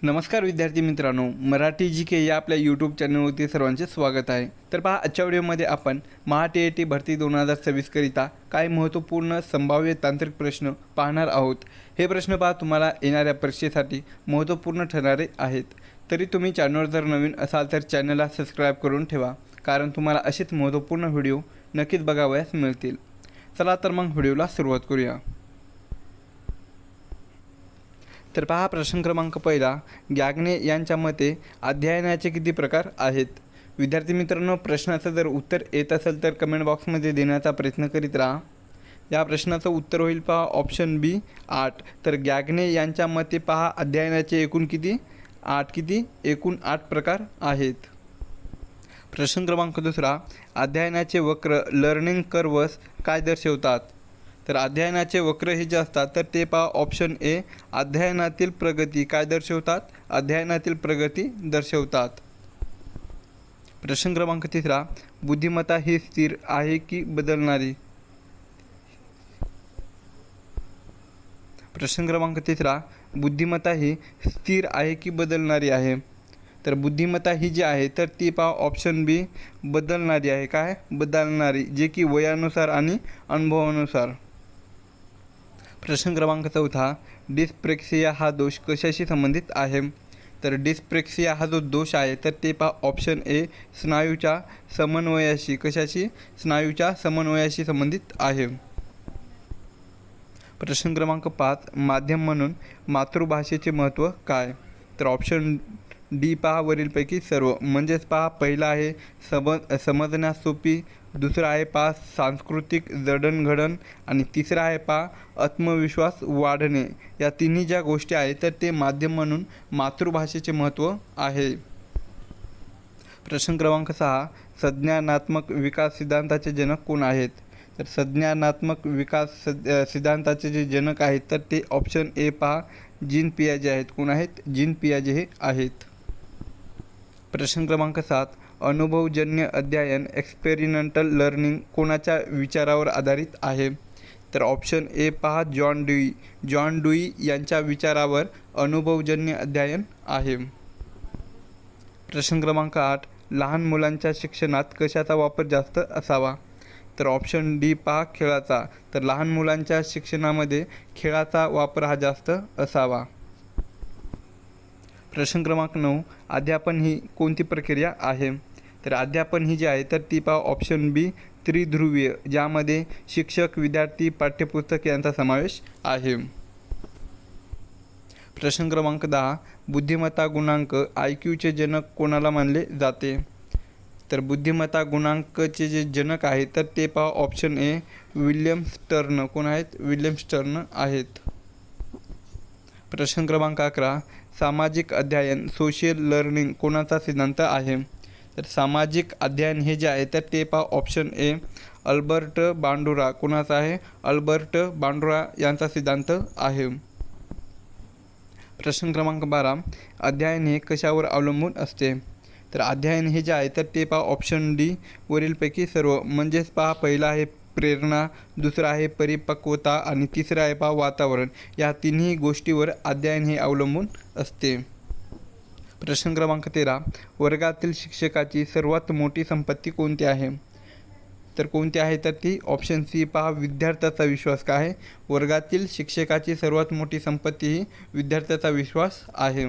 नमस्कार विद्यार्थी मित्रांनो, मराठी जी के या आपल्या यूट्यूब चॅनलवरती सर्वांचे स्वागत आहे। तर पहा, आजच्या व्हिडिओमध्ये आपण महा-टी-ए-टी भरती 2026 करिता काय महत्त्वपूर्ण संभाव्य तांत्रिक प्रश्न पाहणार आहोत। हे प्रश्न पहा तुम्हाला येणाऱ्या परीक्षेसाठी महत्त्वपूर्ण ठरणारे आहेत। तरी तुम्ही चॅनलवर जर नवीन असाल तर चॅनलला सबस्क्राईब करून ठेवा, कारण तुम्हाला असेच महत्त्वपूर्ण व्हिडिओ नक्कीच बघावयास मिळतील। चला तर मग व्हिडिओला सुरुवात करूया। तर पहा, प्रश्न क्रमांक पहिला, गॅगने यांच्या मते अध्ययनाचे किती प्रकार आहेत। विद्यार्थी मित्रांनो, प्रश्नाचं जर उत्तर येत असेल तर कमेंट बॉक्समध्ये देण्याचा प्रयत्न करीत राहा। या प्रश्नाचं उत्तर होईल पहा ऑप्शन बी 8। तर गॅगने यांच्या मते पहा अध्ययनाचे एकूण एकूण 8 प्रकार आहेत। प्रश्न क्रमांक दुसरा, अध्ययनाचे वक्र लर्निंग कर्व्हस काय दर्शवतात। तर अध्ययनाचे वक्र हे जे असतात तर ते पहा ऑप्शन ए, अध्ययनातील प्रगती काय दर्शवतात, अध्ययनातील प्रगती दर्शवतात। प्रश्न क्रमांक तिसरा, बुद्धिमत्ता ही स्थिर आहे की बदलणारी। प्रश्न क्रमांक तिसरा, बुद्धिमत्ता ही स्थिर आहे की बदलणारी आहे। तर बुद्धिमत्ता ही जी आहे तर ती पहा ऑप्शन बी, बदलणारी आहे। काय बदलणारी, जे की वयानुसार आणि अनुभवानुसार। प्रश्न क्रमांक चौथा, डिस्प्रेक्सिया हा दोष कशाशी संबंधित आहे। तर डिस्प्रेक्सिया हा जो दोष आहे तर ते पहा ऑप्शन ए, स्नायूच्या समन्वयाशी, कशाशी, स्नायूच्या समन्वयाशी संबंधित आहे। प्रश्न क्रमांक 5, माध्यम म्हणून मातृभाषेचे महत्त्व काय। तर ऑप्शन डी पहा वरीलपैकी सर्व, म्हणजेच पहा पहिला आहे समजण्यास सोपी, दुसरा आहे पहा सांस्कृतिक जडणघडण आणि तिसरा आहे पहा आत्मविश्वास वाढणे। या तिन्ही ज्या गोष्टी आहेत तर ते माध्यम म्हणून मातृभाषेचे महत्त्व आहे। प्रश्न क्रमांक 6, संज्ञानात्मक विकास सिद्धांताचे जनक कोण आहेत। तर संज्ञानात्मक विकास सिद्धांताचे जे जनक आहेत तर ते ऑप्शन ए पहा जीन पियाजे आहेत। कोण आहेत, जीन पियाजे हे आहेत। प्रश्न क्रमांक 7, अनुभवजन्य अध्ययन एक्सपेरिमेंटल लर्निंग कोणाच्या विचारावर आधारित आहे। तर ऑप्शन ए पहा जॉन ड्यूई यांच्या विचारावर अनुभवजन्य अध्ययन आहे। प्रश्न क्रमांक 8, लहान मुलांच्या शिक्षणात कशाचा वापर जास्त असावा। तर ऑप्शन डी पहा खेळाचा। तर लहान मुलांच्या शिक्षणामध्ये खेळाचा वापर हा जास्त असावा। प्रश्न क्रमांक 9, अध्यापन ही कोणती प्रक्रिया आहे। तर अध्यापन ही जी आहे तर ती पहा ऑप्शन बी त्रिध्रुवीय, ज्यामध्ये शिक्षक, विद्यार्थी, पाठ्यपुस्तक यांचा समावेश आहे। प्रश्न क्रमांक 10, बुद्धिमत्ता गुणांक IQचे जनक कोणाला मानले जाते। तर बुद्धिमत्ता गुणांकचे जे जनक आहेत तर ते पहा ऑप्शन ए, विल्यम स्टर्न। कोण आहेत, विल्यम स्टर्न आहेत। प्रश्न क्रमांक 11, सामाजिक अध्ययन सोशियल लर्निंग कोणाचा सिद्धांत आहे। तर सामाजिक अध्ययन हे जे आहे तर ते पहा ऑप्शन ए, अल्बर्ट बांडुरा। कोणाचा आहे, अल्बर्ट बांडुरा यांचा सिद्धांत आहे। प्रश्न क्रमांक 12, अध्ययन हे कशावर अवलंबून असते। तर अध्ययन हे जे आहे तर ते पहा ऑप्शन डी वरीलपैकी सर्व, म्हणजेच पहा पहिला आहे प्रेरणा, दुसरा आहे परिपक्वता आणि तिसरा आहे पहा वातावरण। या तिन्ही गोष्टीवर अध्ययन हे अवलंबून असते। प्रश्न क्रमांक 13, वर्गातील शिक्षकाची सर्वात मोठी संपत्ती कोणती आहे। तर कोणती आहे तर ती ऑप्शन सी पहा विद्यार्थ्याचा विश्वास। काय आहे, वर्गातील शिक्षकाची सर्वात मोठी संपत्ती ही विद्यार्थ्याचा विश्वास आहे।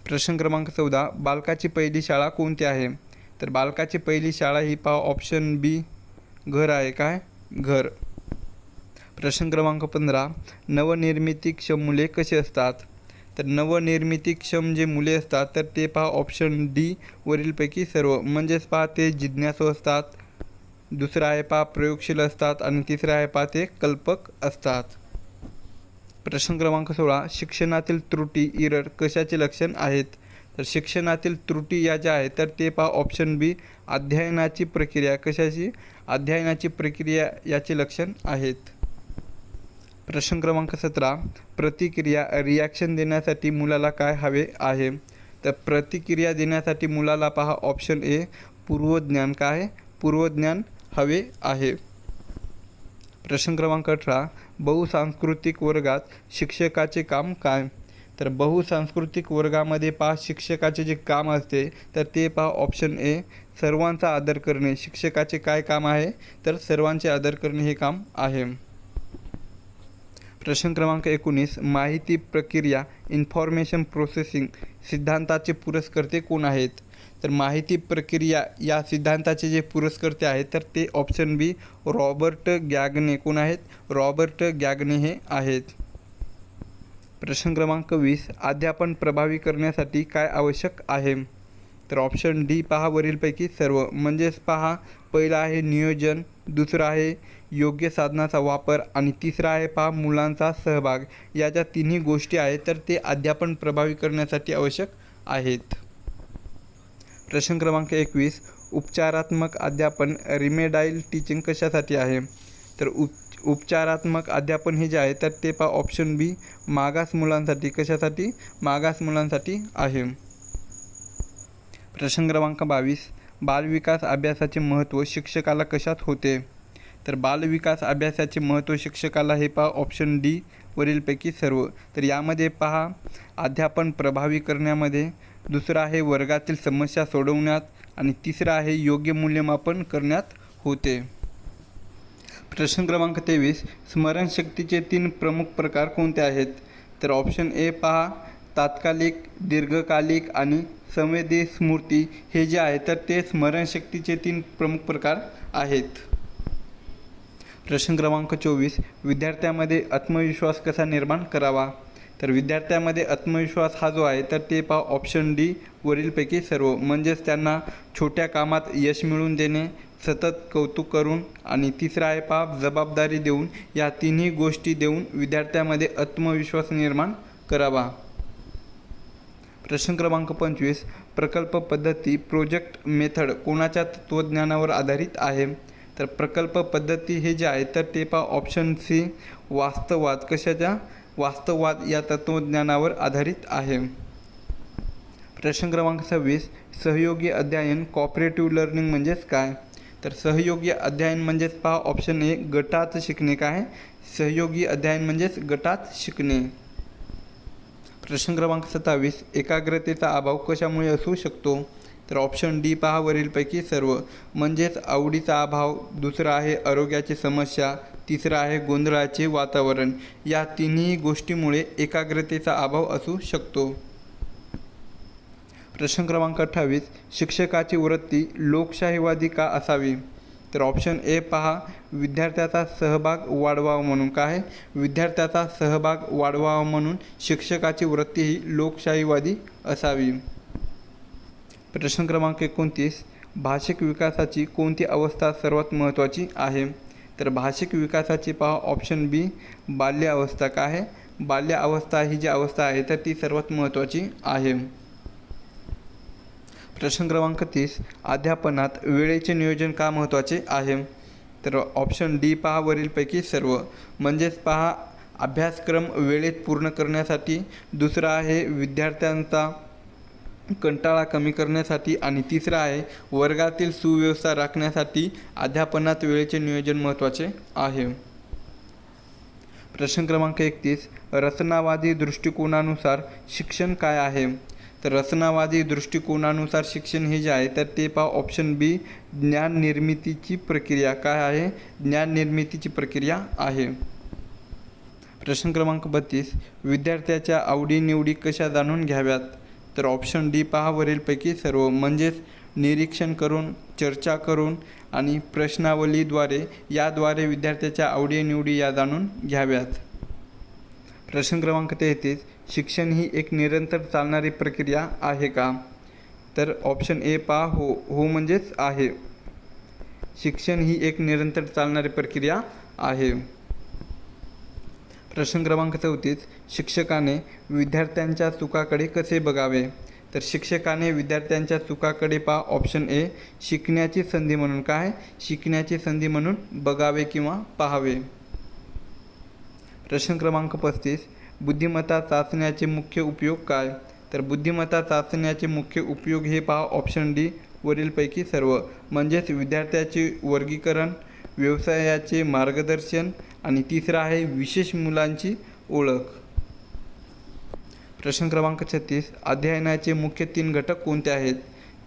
प्रश्न क्रमांक 14, बालकाची पहिली शाळा कोणती आहे। तर बालकाची पहिली शाळा ही पहा ऑप्शन बी घर आहे। काय, घर। प्रश्न क्रमांक 15, नवनिर्मितीक्षम मुले कशी असतात। तर नवनिर्मितीक्षम जे मुले असतात तर ते पहा ऑप्शन डी वरीलपैकी सर्व, म्हणजेच पहा ते जिज्ञासू असतात, दुसरा आहे पहा प्रयोगशील असतात आणि तिसरा आहे पहा ते कल्पक असतात। प्रश्न क्रमांक 16, शिक्षणातील त्रुटी इरर कशाचे लक्षण आहेत। तर शिक्षणातील त्रुटी या ज्या आहेत तर ते पहा ऑप्शन बी अध्ययनाची प्रक्रिया, कशाची, अध्ययनाची प्रक्रिया याचे लक्षण आहेत। प्रश्न क्रमांक 17, प्रतिक्रिया रिॲक्शन देण्यासाठी मुलाला काय हवे आहे। तर प्रतिक्रिया देण्यासाठी मुलाला पहा ऑप्शन ए पूर्वज्ञान, काय पूर्वज्ञान हवे आहे। प्रश्न क्रमांक 18, बहुसांस्कृतिक वर्गात शिक्षकाचे काम काय। तर बहुसांस्कृतिक वर्गामध्ये पहा शिक्षकाचे जे काम असते तर ते पहा ऑप्शन ए सर्वांचा आदर करणे. शिक्षकाचे काय काम आहे तर सर्वांचे आदर करणे हे काम आहे. प्रश्न क्रमांक 19 माहिती प्रक्रिया इन्फॉर्मेशन प्रोसेसिंग सिद्धांताचे पुरस्कर्ते कोण आहेत? तर माहिती प्रक्रिया या सिद्धांताचे जे पुरस्कर्ते आहेत तर ते ऑप्शन बी रॉबर्ट गॅगने. कोण आहेत? रॉबर्ट गॅगने हे आहेत. प्रश्न क्रमांक 20 अध्यापन प्रभावी करण्यासाठी काय आवश्यक आहे? तर ऑप्शन डी पहा वरीलपैकी सर्व. म्हणजेच पहा पहिला आहे नियोजन, दुसरं आहे योग्य साधनाचा वापर आणि तिसरा आहे पहा मुलांचा सहभाग. या ज्या तिन्ही गोष्टी आहेत तर ते अध्यापन प्रभावी करण्यासाठी आवश्यक आहेत. प्रश्न क्रमांक 21 उपचारात्मक अध्यापन रिमेडाईल टीचिंग कशासाठी आहे? तर उपचारात्मक अध्यापन हे जे आहे तर ते पहा ऑप्शन बी मागास मुलांसाठी. कशासाठी? मागास मुलांसाठी आहे. प्रश्न क्रमांक 22 बालविकास अभ्यासाचे महत्त्व शिक्षकाला कशात होते? तर बालविकास अभ्यासाचे महत्त्व शिक्षकाला हे पहा ऑप्शन डी वरीलपैकी सर्व. तर यामध्ये पहा अध्यापन प्रभावी करण्यामध्ये, दुसरं आहे वर्गातील समस्या सोडवण्यात आणि तिसरं आहे योग्य मूल्यमापन करण्यात होते. प्रश्न क्रमांक 23 स्मरणशक्तीचे 3 प्रमुख प्रकार कोणते आहेत? तर ऑप्शन ए पहा तात्कालिक, दीर्घकालिक आणि संवेदी स्मृती हे जे आहे तर ते स्मरणशक्तीचे 3 प्रमुख प्रकार आहेत. प्रश्न क्रमांक 24 विद्यार्थ्यांमध्ये आत्मविश्वास कसा निर्माण करावा? तर विद्यार्थ्यांमध्ये आत्मविश्वास हा जो आहे तर ते पहा ऑप्शन डी वरीलपैकी सर्व. म्हणजेच त्यांना छोट्या कामात यश मिळवून देणे, सतत कौतुक करून आणि तिसरा आहे पहा जबाबदारी देऊन. या तिन्ही गोष्टी देऊन विद्यार्थ्यांमध्ये आत्मविश्वास निर्माण करावा. प्रश्न क्रमांक 25 प्रकल्प पद्धती प्रोजेक्ट मेथड कोणाच्या तत्त्वज्ञानावर आधारित आहे? तर प्रकल्प पद्धती हे जे आहे तर ते पहा ऑप्शन सी वास्तववाद. कशाच्या? वास्तववाद या तत्त्वज्ञानावर आधारित आहे. प्रश्न क्रमांक 26 सहयोगी अध्ययन कॉपरेटिव्ह लर्निंग म्हणजेच काय? तर सहयोगी अध्ययन म्हणजेच पहा ऑप्शन ए गटात शिकणे. काय? सहयोगी अध्ययन म्हणजेच गटात शिकणे. प्रश्न क्रमांक 27 एकाग्रतेचा अभाव कशामुळे असू शकतो? तर ऑप्शन डी पहा वरीलपैकी सर्व. म्हणजेच आवडीचा अभाव, दुसरं आहे आरोग्याची समस्या, तिसरं आहे गोंधळाचे वातावरण. या तिन्ही गोष्टीमुळे एकाग्रतेचा अभाव असू शकतो. प्रश्न क्रमांक 28 शिक्षकाची वृत्ती लोकशाहीवादी का असावी? तर ऑप्शन ए पहा विद्यार्थ्याचा सहभाग वाढवावा म्हणून. काय? विद्यार्थ्याचा सहभाग वाढवावा म्हणून शिक्षकाची वृत्ती ही लोकशाहीवादी असावी. प्रश्न क्रमांक 29 भाषिक विकासाची कोणती अवस्था सर्वात महत्त्वाची आहे? तर भाषिक विकासाची पहा ऑप्शन बी बाल्य अवस्था. काय? बाल्य अवस्था ही जी अवस्था आहे तर ती सर्वात महत्त्वाची आहे. प्रश्न क्रमांक 30 अध्यापनात वेळेचे नियोजन का महत्त्वाचे आहे? तर ऑप्शन डी पहा वरीलपैकी सर्व. म्हणजेच पहा अभ्यासक्रम वेळेत पूर्ण करण्यासाठी, दुसरा आहे विद्यार्थ्यांचा कंटाळा कमी करण्यासाठी आणि तिसरा आहे वर्गातील सुव्यवस्था राखण्यासाठी अध्यापनात वेळेचे नियोजन महत्त्वाचे आहे. प्रश्न क्रमांक 31 रचनावादी दृष्टिकोनानुसार शिक्षण काय आहे? तर रचनावादी दृष्टिकोनानुसार शिक्षण हे जे आहे तर ते पहा ऑप्शन बी ज्ञान निर्मितीची प्रक्रिया. काय आहे? ज्ञान निर्मितीची प्रक्रिया आहे. प्रश्न क्रमांक 32 विद्यार्थ्याच्या आवडीनिवडी कशा जाणून घ्याव्यात? तर ऑप्शन डी पहा वरीलपैकी सर्व. म्हणजेच निरीक्षण करून, चर्चा करून आणि प्रश्नावलीद्वारे याद्वारे विद्यार्थ्याच्या आवडीनिवडी या जाणून घ्याव्यात. प्रश्न क्रमांक 33 शिक्षण ही एक निरंतर चालणारी प्रक्रिया आहे का? तर ऑप्शन ए पहा हो म्हणजेच आहे. शिक्षण ही एक निरंतर चालणारी प्रक्रिया आहे. प्रश्न क्रमांक 34 शिक्षकाने विद्यार्थ्यांच्या चुकाकडे कसे बघावे? तर शिक्षकाने विद्यार्थ्यांच्या चुकाकडे पहा ऑप्शन ए शिकण्याची संधी म्हणून. काय? शिकण्याची संधी म्हणून बघावे किंवा पाहावे. प्रश्न क्रमांक 35 बुद्धिमत्ता चाचण्याचे मुख्य उपयोग काय? तर बुद्धिमत्ता चाचण्याचे मुख्य उपयोग हे पहा ऑप्शन डी वरीलपैकी सर्व. म्हणजेच विद्यार्थ्याचे वर्गीकरण, व्यवसायाचे मार्गदर्शन आणि तिसरा आहे विशेष मुलांची ओळख. प्रश्न क्रमांक 36, अध्ययनाचे मुख्य 3 घटक कोणते आहेत?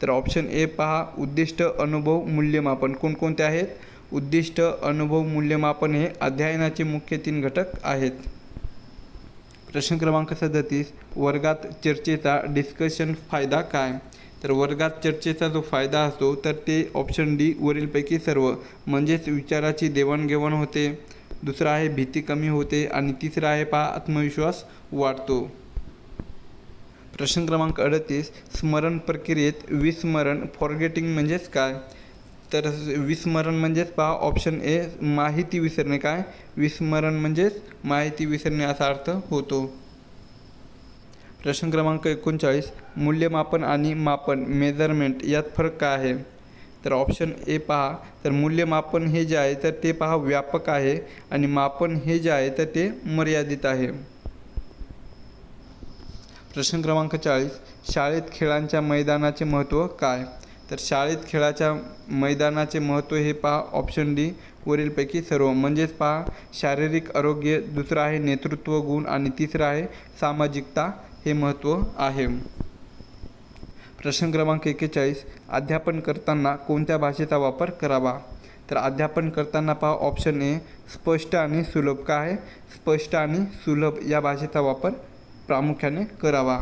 तर ऑप्शन ए पहा, उद्दिष्ट, अनुभव, मूल्यमापन. कोणकोणते आहेत? उद्दिष्ट, अनुभव, मूल्यमापन हे अध्ययनाचे मुख्य 3 घटक आहेत. प्रश्न क्रमांक 37, वर्गात चर्चेचा डिस्कशन फायदा काय? तर वर्गात चर्चेचा जो फायदा असतो तर ते ऑप्शन डी वरीलपैकी सर्व, म्हणजेच विचाराची देवाणघेवाण होते. दुसरा आहे भीती कमी होते आणि तिसरा आहे पहा आत्मविश्वास वाढतो. प्रश्न क्रमांक 38, स्मरण प्रक्रियेत विस्मरण फॉरगेटिंग म्हणजेच काय? तर विस्मरण म्हणजेच पहा ऑप्शन ए माहिती विसरणे. काय? विस्मरण म्हणजेच माहिती विसरणे असा अर्थ होतो. प्रश्न क्रमांक 39, मूल्यमापन आणि मापन मेजरमेंट यात फरक काय आहे? तर ऑप्शन ए पहा, तर मूल्यमापन हे जे आहे तर ते पहा व्यापक आहे आणि मापन हे जे आहे तर ते मर्यादित आहे. प्रश्न क्रमांक 40, शाळेत खेळांच्या मैदानाचे महत्त्व काय? तर शाळेत खेळाच्या मैदानाचे महत्त्व हे पहा ऑप्शन डी वरीलपैकी सर्व, म्हणजेच पहा शारीरिक आरोग्य, दुसरं आहे नेतृत्व गुण आणि तिसरं आहे सामाजिकता हे महत्त्व आहे. प्रश्न क्रमांक 41, अध्यापन करताना कोणत्या भाषेचा वापर करावा? तर अध्यापन करताना पहा ऑप्शन ए स्पष्ट आणि सुलभ. काय आहे? स्पष्ट आणि सुलभ या भाषेचा वापर प्रामुख्याने करावा.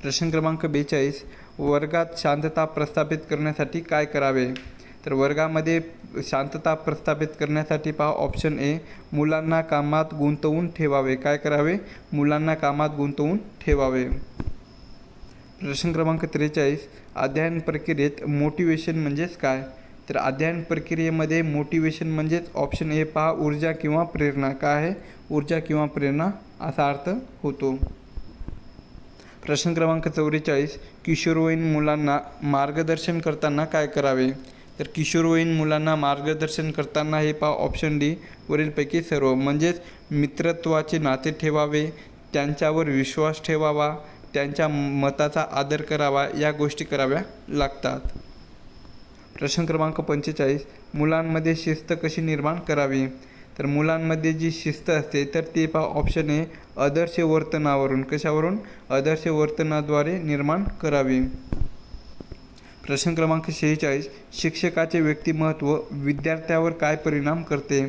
प्रश्न क्रमांक 42, वर्गात शांतता प्रस्थापित करण्यासाठी काय करावे? तर वर्गामध्ये शांतता प्रस्थापित करण्यासाठी पहा ऑप्शन ए मुलांना कामात गुंतवून ठेवावे. काय करावे? मुलांना कामात गुंतवून ठेवावे. प्रश्न क्रमांक 43, अध्ययन प्रक्रियेत मोटिवेशन म्हणजेच काय? तर अध्ययन प्रक्रियेमध्ये मोटिवेशन म्हणजेच ऑप्शन ए पहा ऊर्जा किंवा प्रेरणा. काय आहे? ऊर्जा किंवा प्रेरणा असा अर्थ होतो. प्रश्न क्रमांक 44, किशोरवयीन मुलांना मार्गदर्शन करताना काय करावे? तर किशोरवयीन मुलांना मार्गदर्शन करताना हे पहा ऑप्शन डी वरीलपैकी सर्व, म्हणजेच मित्रत्वाचे नाते ठेवावे, त्यांच्यावर विश्वास ठेवावा, त्यांच्या मताचा आदर करावा, या गोष्टी कराव्या लागतात. प्रश्न क्रमांक 45, मुलांमध्ये शिस्त कशी निर्माण करावी? तर मुलांमध्ये जी शिस्त असते तर ते पहा ऑप्शन ए आदर्श वर्तनावरून. कशावरून? आदर्श वर्तनाद्वारे निर्माण करावी. प्रश्न क्रमांक 46, शिक्षकाचे व्यक्तिमत्व विद्यार्थ्यावर काय परिणाम करते?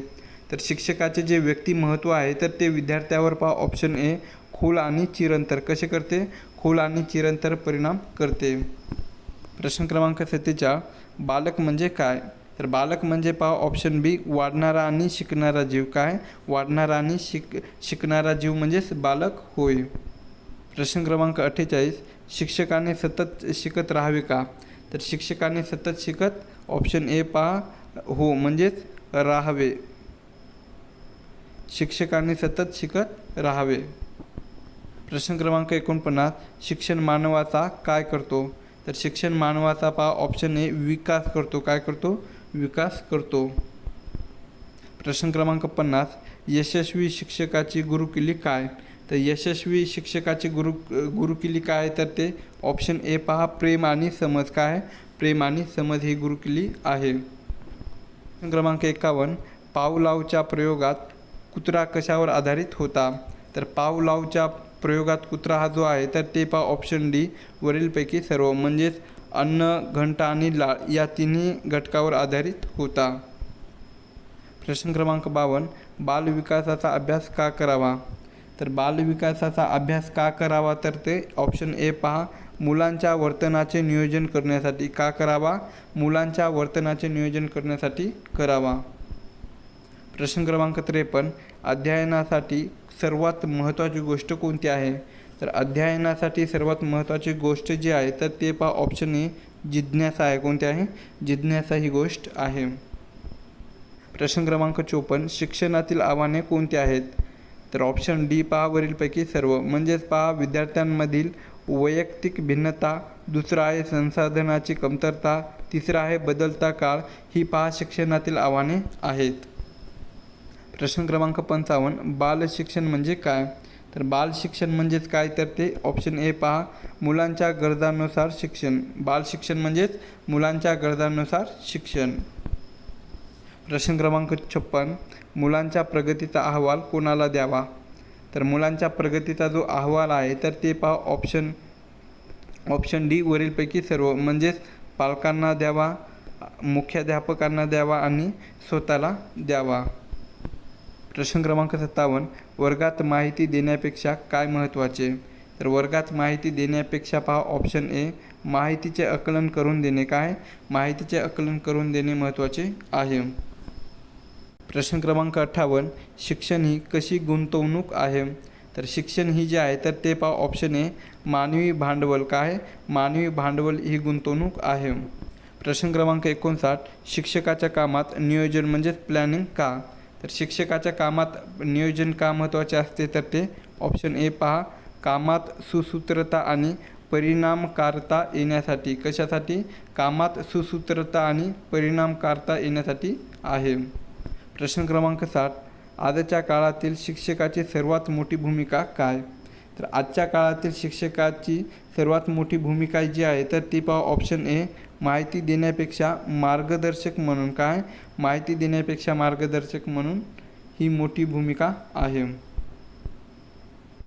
तर शिक्षकाचे जे व्यक्तिमत्व आहे तर ते विद्यार्थ्यावर पहा ऑप्शन ए खोल आणि चिरंतर. कसे करते? खोल आणि चिरंतर परिणाम करते. प्रश्न क्रमांक 47, बालक म्हणजे काय? तर बालक म्हणजे पहा ऑप्शन बी वाढणारा आणि शिकणारा जीव. काय? वाढणारा आणि शिकणारा जीव म्हणजेच बालक होय. प्रश्न क्रमांक 48, शिक्षकाने सतत शिकत राहावे का? तर शिक्षकाने सतत शिकत ऑप्शन ए पहा हो म्हणजेच राहावे. शिक्षकाने सतत शिकत राहावे. प्रश्न क्रमांक 49, शिक्षण मानवाचा काय करतो? तर शिक्षण मानवाचा पहा ऑप्शन ए विकास करतो. काय करतो? विकास करतो. प्रश्न क्रमांक 50, यशस्वी शिक्षकाची गुरुकिल्ली काय? तर यशस्वी शिक्षकाची गुरुकिल्ली काय? तर ते ऑप्शन ए पहा प्रेम आणि समज. काय? प्रेम आणि समज ही गुरुकिल्ली आहे. प्रश्न क्रमांक 51, पावलावच्या प्रयोगात कुत्रा कशावर आधारित होता? तर पावलावच्या प्रयोगात कुत्रा हा जो आहे तर ते पहा ऑप्शन डी वरीलपैकी सर्व, म्हणजेच अन्न, घंटा आणि लाळ या तिन्ही घटकावर आधारित होता. प्रश्न क्रमांक 52, बालविकासाचा अभ्यास का करावा? तर बालविकासाचा अभ्यास का करावा? तर ते ऑप्शन ए पहा मुलांच्या वर्तनाचे नियोजन करण्यासाठी. का करावा? मुलांच्या वर्तनाचे नियोजन करण्यासाठी करावा. प्रश्न क्रमांक 53, अध्ययनासाठी सर्वात महत्त्वाची गोष्ट कोणती आहे? तर अध्ययनासाठी सर्वात महत्त्वाची गोष्ट जी आहे तर ते पहा ऑप्शन ए जिज्ञासा आहे. कोणती आहे? जिज्ञासा ही गोष्ट आहे. प्रश्न क्रमांक 54, शिक्षणातील आव्हाने कोणती आहेत? तर ऑप्शन डी पहा वरीलपैकी सर्व, म्हणजेच पहा विद्यार्थ्यांमधील वैयक्तिक भिन्नता, दुसरा आहे संसाधनाची कमतरता, तिसरा आहे बदलता काळ, ही पहा शिक्षणातील आव्हाने आहेत. प्रश्न क्रमांक 55, बाल शिक्षण म्हणजे काय? तर बाल शिक्षण म्हणजेच काय? तर ते ऑप्शन ए पहा मुलांच्या गरजांनुसार शिक्षण. बाल शिक्षण म्हणजेच मुलांच्या गरजांनुसार शिक्षण. प्रश्न क्रमांक 56, मुलांच्या प्रगतीचा अहवाल कोणाला द्यावा? तर मुलांच्या प्रगतीचा जो अहवाल आहे तर ते पहा ऑप्शन डी वरीलपैकी सर्व, म्हणजेच पालकांना द्यावा, मुख्याध्यापकांना द्यावा आणि स्वतःला द्यावा. प्रश्न क्रमांक 57, वर्गात माहिती देण्यापेक्षा काय महत्त्वाचे? तर वर्गात माहिती देण्यापेक्षा पहा ऑप्शन ए माहितीचे आकलन करून देणे. काय? माहितीचे आकलन करून देणे महत्त्वाचे आहे. प्रश्न क्रमांक 58, शिक्षण ही कशी गुंतवणूक आहे? तर शिक्षण ही जे आहे तर ते पहा ऑप्शन ए मानवी भांडवल. काय? मानवी भांडवल ही गुंतवणूक आहे. प्रश्न क्रमांक 59, शिक्षकाच्या कामात नियोजन म्हणजेच प्लॅनिंग का? तर शिक्षकाच्या कामात नियोजन का महत्त्वाचे असते? तर ते ऑप्शन ए पहा कामात सुसूत्रता आणि परिणामकारता येण्यासाठी. कशासाठी? कामात सुसूत्रता आणि परिणामकारता येण्यासाठी आहे. प्रश्न क्रमांक 60, आजच्या काळातील शिक्षकाची सर्वात मोठी भूमिका काय? तर आजच्या काळातील शिक्षकाची सर्वात मोठी भूमिका जी आहे तर ती पहा ऑप्शन ए माहिती देण्यापेक्षा मार्गदर्शक म्हणून. काय? माहिती देण्यापेक्षा मार्गदर्शक म्हणून ही मोठी भूमिका आहे.